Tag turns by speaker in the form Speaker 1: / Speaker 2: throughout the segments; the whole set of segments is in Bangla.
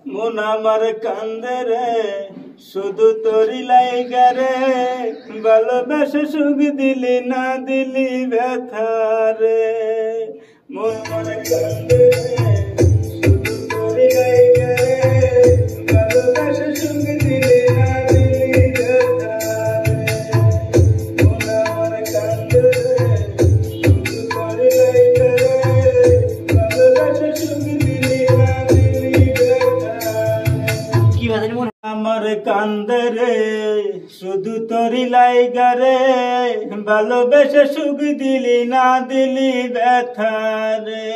Speaker 1: মন আমার কান্দে রে শুধু তোরি লাইগা রে ভালোবেসে সুখ দিলি না দিলি ব্যথা রে মন আমার কান্দে রে শুধু তোরি লাইগা রে ভালোবেসে সুখ দিলি না দিলি ব্যথা রে মন আমার কান্দে রে শুধু তোরি লাইগা রে ভালোবেসে সুখ দিলি না দিলি আমার কান্দে রে শুধু তোরি লাইগা রে ভালোবেসে সুখ দিলি না দিলি ব্যথা রে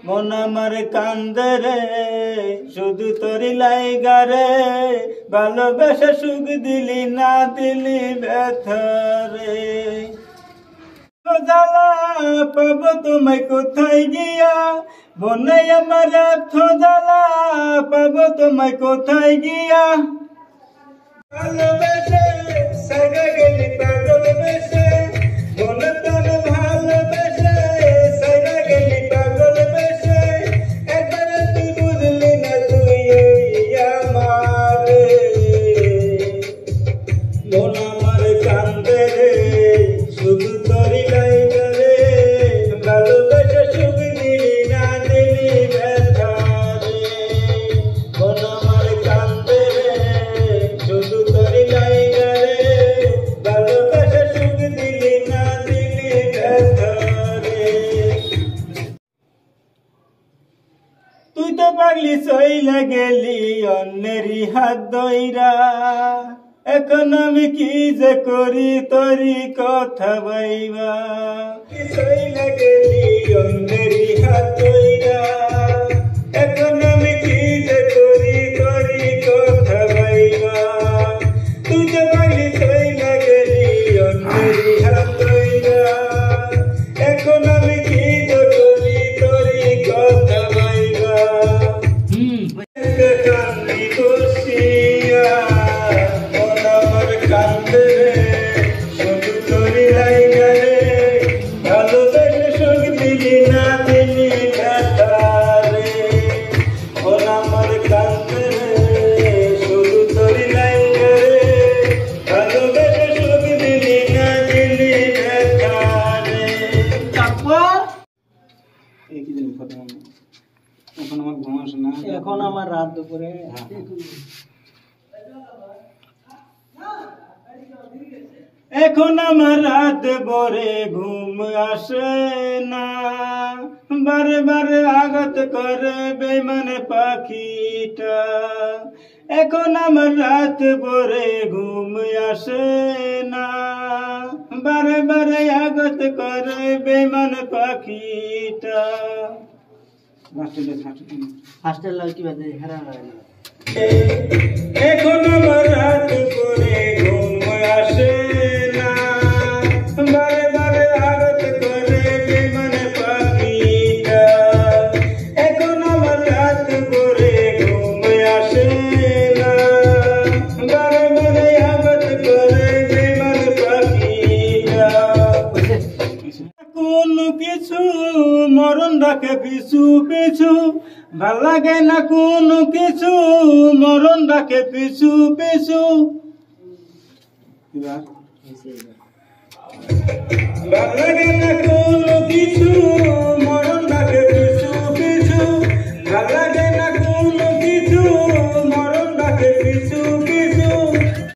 Speaker 1: মন আমার কান্দে রে শুধু তোরি লাইগা রে ভালোবেসে সুখ দিলি না দিলি ব্যথা রে জ্বালা পাবো তোমায় কোথায় গিয়া মনে আমার জ্বালা পাবো তোমায় কোথায় গিয়া ভালোবেসে সাগা গেলি পাগল বেসে মনে তোর ভালোবেসে সাগা গেলি পাগল বেসে একবার তুই বুঝলি না তুই আমার মন আমার কান্দে রে শুধু তোরি লাইগা রে ভালোবেসে সুখ দিলি না দিলি ব্যথা রে মন আমার কান্দে রে শুধু তোরি লাইগা রে ভালোবেসে সুখ দিলি না দিলি ব্যথা রে তুই তো পাগলি চইলা গেলি অন্যেরই হাত ধইরা এখন আমি কি যে করি তোরি কথা ভাইবা চইলা গেলি অন্যেরই হাত ধইরা এখন আমি কি যে করি তোরি কথা ভাইবা তুই তো পাগলি চইলা গেলি অন্যেরই হাত ধইরা এখন আমি কি যে করি তোরি কথা ভাইবা কান্দি বসিয়া মন আমার কান্দে রে শুধু তোরি লাইগা রে ভালোবেসে সুখ দিলি না দিলি ব্যথা রে মন আমার কান্দে রে শুধু তোরি লাইগা রে ভালোবেসে সুখ দিলি না দিলি ব্যথা রে এখন আমার ঘুম আসে না এখন আমার রাত দুপুরে এখন আমার রাত ভরে ঘুম আসে না বারে বারে আঘাত করে বেইমান পাখিটা এখন আমার রাত ভরে ঘুম আসে না বারে বারে আঘাত করে বেইমান পাখিটা
Speaker 2: হাস্টেল কি বাদে হেরা
Speaker 1: এখন আমার রাত ভরে ঘুম আসে না বারে বারে আঘাত করে বেইমান পাখিটা এখন আমার রাত ভরে ঘুম আসে না বারে বারে আঘাত করে বেইমান পাখিটা কোন কিছু মরণ রাখে পিছু পিছু ভাল লাগে না কোনো কিছু মরণ রাখে পিছু পিছু ভাল লাগে না কোনো কিছু মরণ